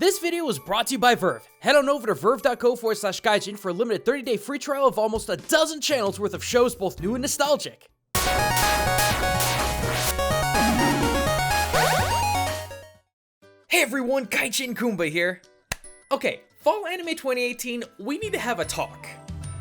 This video was brought to you by Verve. Head on over to verve.co/Gaijin for a limited 30-day free trial of almost a dozen channels worth of shows both new and nostalgic. Hey everyone, Gaijin Goombah here. Okay, Fall Anime 2018, we need to have a talk.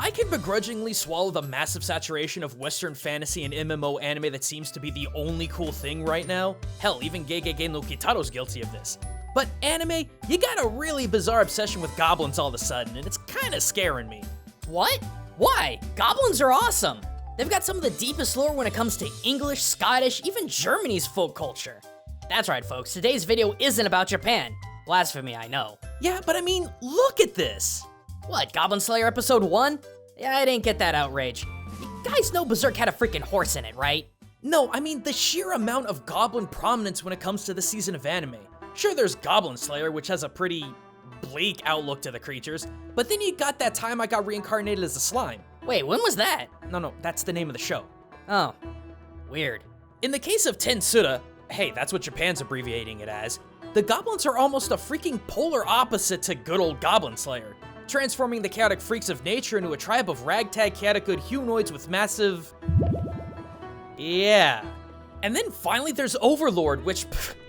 I can begrudgingly swallow the massive saturation of Western fantasy and MMO anime that seems to be the only cool thing right now. Hell, even Gegege no Kitaro's guilty of this. But anime, you got a really bizarre obsession with goblins all of a sudden, and it's kinda scaring me. What? Why? Goblins are awesome! They've got some of the deepest lore when it comes to English, Scottish, even Germany's folk culture. That's right, folks, today's video isn't about Japan. Blasphemy, I know. Yeah, but I mean, look at this! What, Goblin Slayer episode 1? Yeah, I didn't get that outrage. You guys know Berserk had a freaking horse in it, right? No, I mean the sheer amount of goblin prominence when it comes to this season of anime. Sure, there's Goblin Slayer, which has a pretty bleak outlook to the creatures, but then you got that Time I Got Reincarnated as a slime. Wait, when was that? No, that's the name of the show. Oh, weird. In the case of Tensura, hey, that's what Japan's abbreviating it as, the goblins are almost a freaking polar opposite to good old Goblin Slayer, transforming the chaotic freaks of nature into a tribe of ragtag chaotic good humanoids with massive... Yeah. And then finally there's Overlord, which,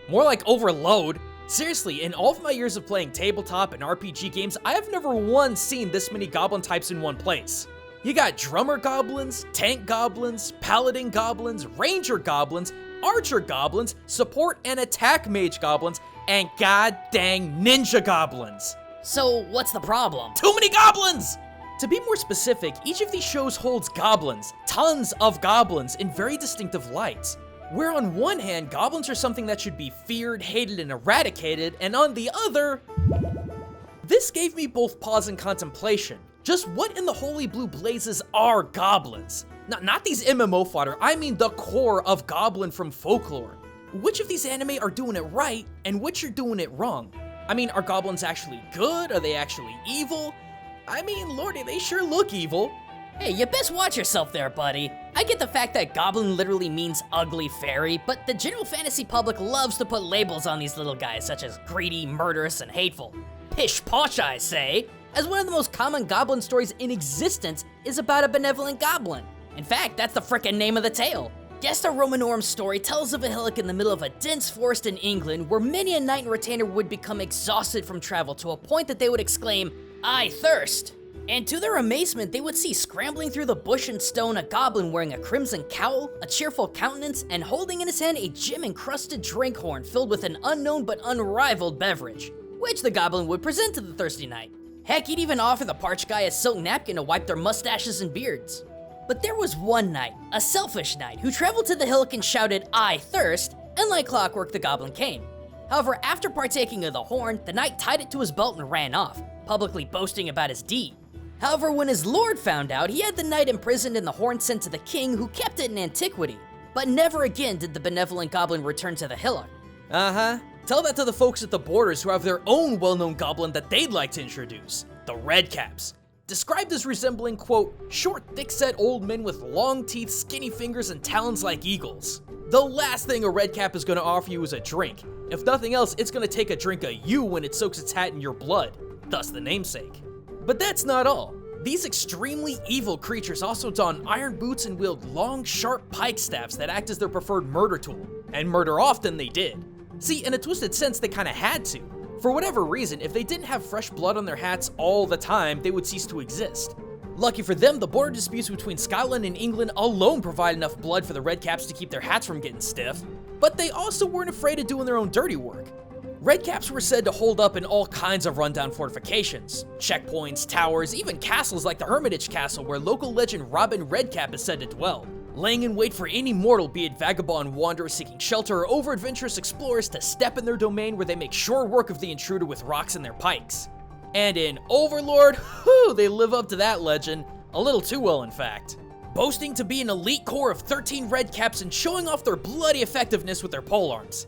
more like Overload. Seriously, in all of my years of playing tabletop and RPG games, I have never once seen this many goblin types in one place. You got drummer goblins, tank goblins, paladin goblins, ranger goblins, archer goblins, support and attack mage goblins, and god dang ninja goblins. So, what's the problem? Too many goblins! To be more specific, each of these shows holds goblins, tons of goblins, in very distinctive lights. Where on one hand, goblins are something that should be feared, hated, and eradicated, and on the other... This gave me both pause and contemplation. Just what in the holy blue blazes are goblins? Not these MMO fodder, I mean the core of Goblin from Folklore. Which of these anime are doing it right, and which are doing it wrong? I mean, are goblins actually good? Are they actually evil? I mean, lordy, they sure look evil. Hey, you best watch yourself there, buddy. I get the fact that goblin literally means ugly fairy, but the general fantasy public loves to put labels on these little guys, such as greedy, murderous, and hateful. Pish posh, I say, as one of the most common goblin stories in existence is about a benevolent goblin. In fact, that's the frickin' name of the tale. Gesta Romanorum's story tells of a hillock in the middle of a dense forest in England where many a knight and retainer would become exhausted from travel to a point that they would exclaim, "I thirst!" And to their amazement, they would see scrambling through the bush and stone a goblin wearing a crimson cowl, a cheerful countenance, and holding in his hand a gem-encrusted drink horn filled with an unknown but unrivaled beverage, which the goblin would present to the thirsty knight. Heck, he'd even offer the parched guy a silk napkin to wipe their mustaches and beards. But there was one knight, a selfish knight, who traveled to the hillock and shouted, "I thirst," and like clockwork, the goblin came. However, after partaking of the horn, the knight tied it to his belt and ran off, publicly boasting about his deed. However, when his lord found out, he had the knight imprisoned and the horn sent to the king, who kept it in antiquity. But never again did the benevolent goblin return to the hillock. Tell that to the folks at the borders who have their own well-known goblin that they'd like to introduce, the redcaps. Described as resembling, quote, short, thick-set old men with long teeth, skinny fingers, and talons like eagles. The last thing a redcap is gonna offer you is a drink. If nothing else, it's gonna take a drink of you when it soaks its hat in your blood, thus the namesake. But that's not all. These extremely evil creatures also don iron boots and wield long, sharp pike staffs that act as their preferred murder tool. And murder often they did. See, in a twisted sense, they kinda had to. For whatever reason, if they didn't have fresh blood on their hats all the time, they would cease to exist. Lucky for them, the border disputes between Scotland and England alone provide enough blood for the redcaps to keep their hats from getting stiff. But they also weren't afraid of doing their own dirty work. Redcaps were said to hold up in all kinds of rundown fortifications, checkpoints, towers, even castles like the Hermitage Castle where local legend Robin Redcap is said to dwell, laying in wait for any mortal, be it vagabond wanderers seeking shelter or over-adventurous explorers to step in their domain where they make sure work of the intruder with rocks in their pikes. And in Overlord, whew, they live up to that legend, a little too well in fact. Boasting to be an elite corps of 13 redcaps and showing off their bloody effectiveness with their polearms.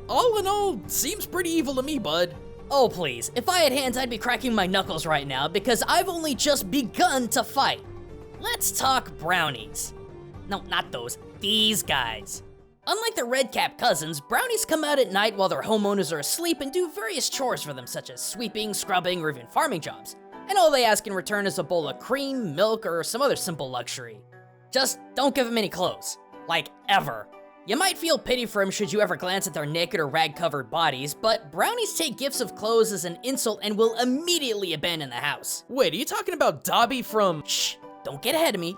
All in all, seems pretty evil to me, bud. Oh please, if I had hands I'd be cracking my knuckles right now because I've only just begun to fight. Let's talk brownies. No, not those, these guys. Unlike their redcap cousins, brownies come out at night while their homeowners are asleep and do various chores for them such as sweeping, scrubbing, or even farming jobs. And all they ask in return is a bowl of cream, milk, or some other simple luxury. Just don't give them any clothes. Like, ever. You might feel pity for them should you ever glance at their naked or rag-covered bodies, but brownies take gifts of clothes as an insult and will immediately abandon the house. Wait, are you talking about Dobby from— Shh, don't get ahead of me.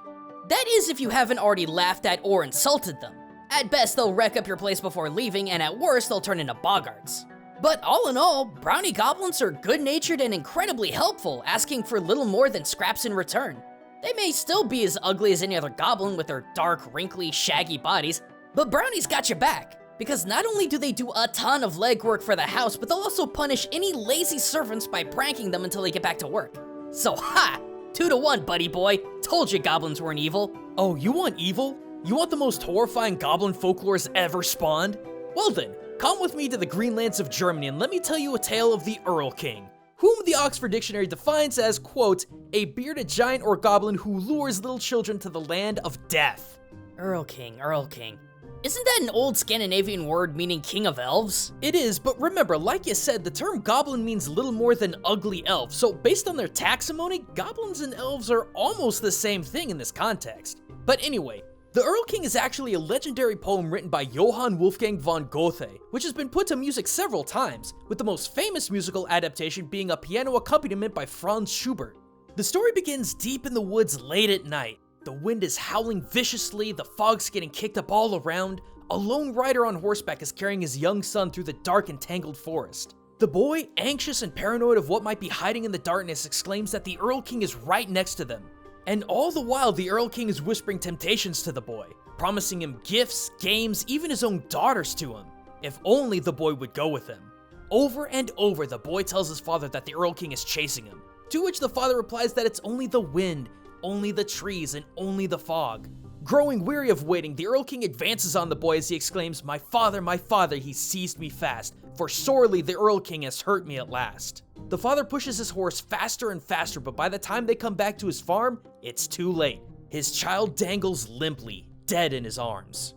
That is if you haven't already laughed at or insulted them. At best, they'll wreck up your place before leaving, and at worst, they'll turn into boggarts. But all in all, brownie goblins are good-natured and incredibly helpful, asking for little more than scraps in return. They may still be as ugly as any other goblin with their dark, wrinkly, shaggy bodies, but brownies got your back, because not only do they do a ton of legwork for the house, but they'll also punish any lazy servants by pranking them until they get back to work. So ha! 2-to-1, buddy boy. Told you goblins weren't evil. Oh, you want evil? You want the most horrifying goblin folklores ever spawned? Well then, come with me to the Greenlands of Germany and let me tell you a tale of the Erlking, whom the Oxford Dictionary defines as, quote, a bearded giant or goblin who lures little children to the land of death. Erlking. Isn't that an old Scandinavian word meaning king of elves? It is, but remember, like you said, the term goblin means little more than ugly elf, so based on their taxonomy, goblins and elves are almost the same thing in this context. But anyway, the Erlking is actually a legendary poem written by Johann Wolfgang von Goethe, which has been put to music several times, with the most famous musical adaptation being a piano accompaniment by Franz Schubert. The story begins deep in the woods late at night. The wind is howling viciously, the fog's getting kicked up all around. A lone rider on horseback is carrying his young son through the dark and tangled forest. The boy, anxious and paranoid of what might be hiding in the darkness, exclaims that the Erlking is right next to them. And all the while, the Erlking is whispering temptations to the boy, promising him gifts, games, even his own daughters to him, if only the boy would go with him. Over and over, the boy tells his father that the Erlking is chasing him, to which the father replies that it's only the wind, only the trees, and only the fog. Growing weary of waiting, the Erlking advances on the boy as he exclaims, my father, he seized me fast, for sorely the Erlking has hurt me at last." The father pushes his horse faster and faster, but by the time they come back to his farm, it's too late. His child dangles limply, dead in his arms.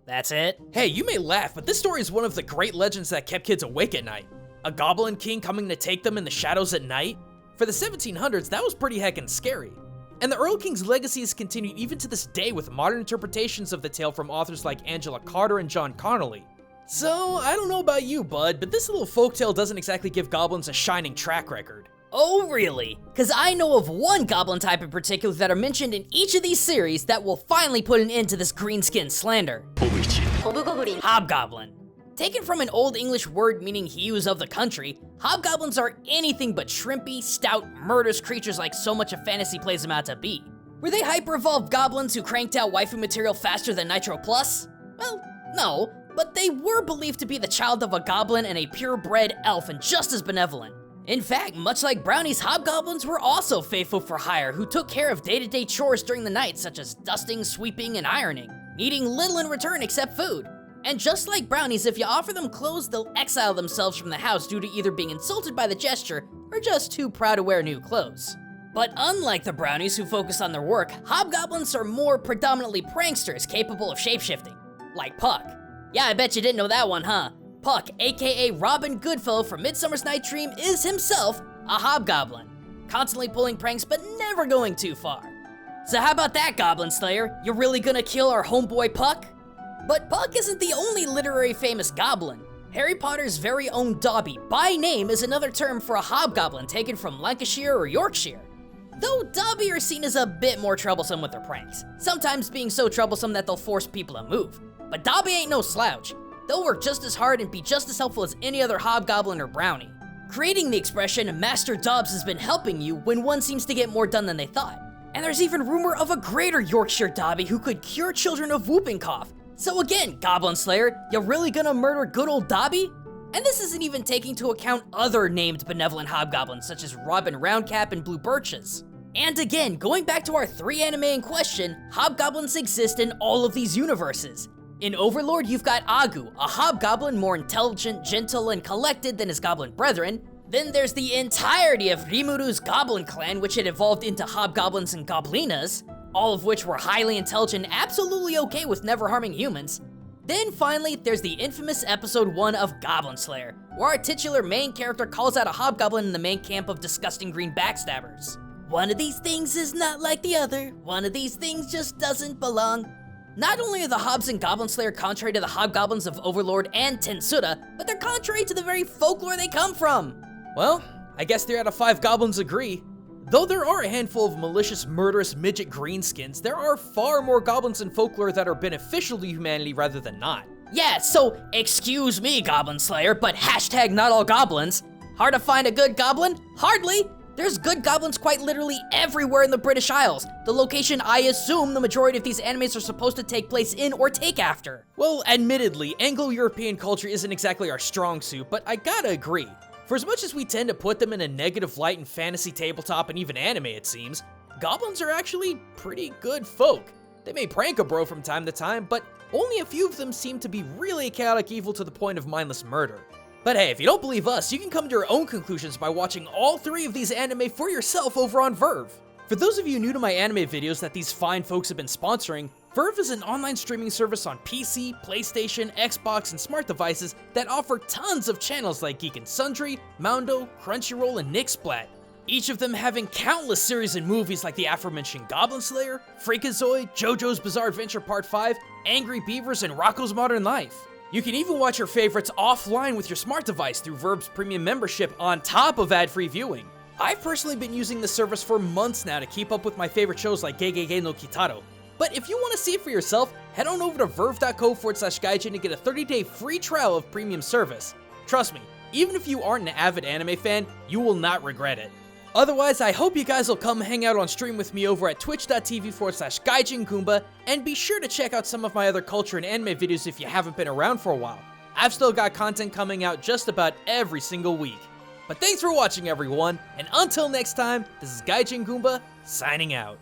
That's it? Hey, you may laugh, but this story is one of the great legends that kept kids awake at night. A goblin king coming to take them in the shadows at night? For the 1700s, that was pretty heckin' scary. And the Erlking's legacy is continued even to this day with modern interpretations of the tale from authors like Angela Carter and John Connolly. So, I don't know about you, bud, but this little folktale doesn't exactly give goblins a shining track record. Oh, really? Because I know of one goblin type in particular that are mentioned in each of these series that will finally put an end to this greenskin slander. Hobgoblin. Taken from an Old English word meaning hues of the country, hobgoblins are anything but shrimpy, stout, murderous creatures like so much of fantasy plays them out to be. Were they hyper-evolved goblins who cranked out waifu material faster than Nitro Plus? Well, no, but they were believed to be the child of a goblin and a purebred elf and just as benevolent. In fact, much like brownies, hobgoblins were also faithful for hire who took care of day-to-day chores during the night such as dusting, sweeping, and ironing, needing little in return except food. And just like brownies, if you offer them clothes, they'll exile themselves from the house due to either being insulted by the gesture or just too proud to wear new clothes. But unlike the brownies who focus on their work, hobgoblins are more predominantly pranksters capable of shapeshifting, like Puck. Yeah, I bet you didn't know that one, huh? Puck, aka Robin Goodfellow from Midsummer's Night Dream, is himself a hobgoblin, constantly pulling pranks but never going too far. So how about that, Goblin Slayer? You really gonna kill our homeboy Puck? But Puck isn't the only literary famous goblin. Harry Potter's very own Dobby, by name, is another term for a hobgoblin taken from Lancashire or Yorkshire. Though Dobby are seen as a bit more troublesome with their pranks, sometimes being so troublesome that they'll force people to move. But Dobby ain't no slouch. They'll work just as hard and be just as helpful as any other hobgoblin or brownie, creating the expression, Master Dobbs has been helping you when one seems to get more done than they thought. And there's even rumor of a greater Yorkshire Dobby who could cure children of whooping cough. So again, Goblin Slayer, you really gonna murder good old Dobby? And this isn't even taking into account other named benevolent hobgoblins such as Robin Roundcap and Blue Birches. And again, going back to our 3 anime in question, hobgoblins exist in all of these universes. In Overlord, you've got Agu, a hobgoblin more intelligent, gentle, and collected than his goblin brethren. Then there's the entirety of Rimuru's goblin clan, which had evolved into hobgoblins and goblinas, all of which were highly intelligent and absolutely okay with never harming humans. Then finally, there's the infamous episode 1 of Goblin Slayer, where our titular main character calls out a hobgoblin in the main camp of disgusting green backstabbers. One of these things is not like the other, one of these things just doesn't belong. Not only are the hobs in Goblin Slayer contrary to the hobgoblins of Overlord and Tensura, but they're contrary to the very folklore they come from. Well, I guess 3 out of 5 goblins agree. Though there are a handful of malicious, murderous midget greenskins, there are far more goblins in folklore that are beneficial to humanity rather than not. Yeah, so excuse me, Goblin Slayer, but hashtag not all goblins. Hard to find a good goblin? Hardly. There's good goblins quite literally everywhere in the British Isles, the location I assume the majority of these animes are supposed to take place in or take after. Well, admittedly, Anglo-European culture isn't exactly our strong suit, but I gotta agree. For as much as we tend to put them in a negative light in fantasy, tabletop, and even anime it seems, goblins are actually pretty good folk. They may prank a bro from time to time, but only a few of them seem to be really chaotic evil to the point of mindless murder. But hey, if you don't believe us, you can come to your own conclusions by watching all 3 of these anime for yourself over on Verve. For those of you new to my anime videos that these fine folks have been sponsoring, Verve is an online streaming service on PC, PlayStation, Xbox, and smart devices that offer tons of channels like Geek and Sundry, Mondo, Crunchyroll, and Nixsplat. Each of them having countless series and movies like the aforementioned Goblin Slayer, Freakazoid, JoJo's Bizarre Adventure Part 5, Angry Beavers, and Rocko's Modern Life. You can even watch your favorites offline with your smart device through Verve's premium membership on top of ad-free viewing. I've personally been using the service for months now to keep up with my favorite shows like Gegege no Kitaro. But if you want to see it for yourself, head on over to verve.co/gaijin to get a 30-day free trial of premium service. Trust me, even if you aren't an avid anime fan, you will not regret it. Otherwise, I hope you guys will come hang out on stream with me over at twitch.tv/Gaijin Goombah, and be sure to check out some of my other culture and anime videos if you haven't been around for a while. I've still got content coming out just about every single week. But thanks for watching everyone, and until next time, this is Gaijin Goombah, signing out.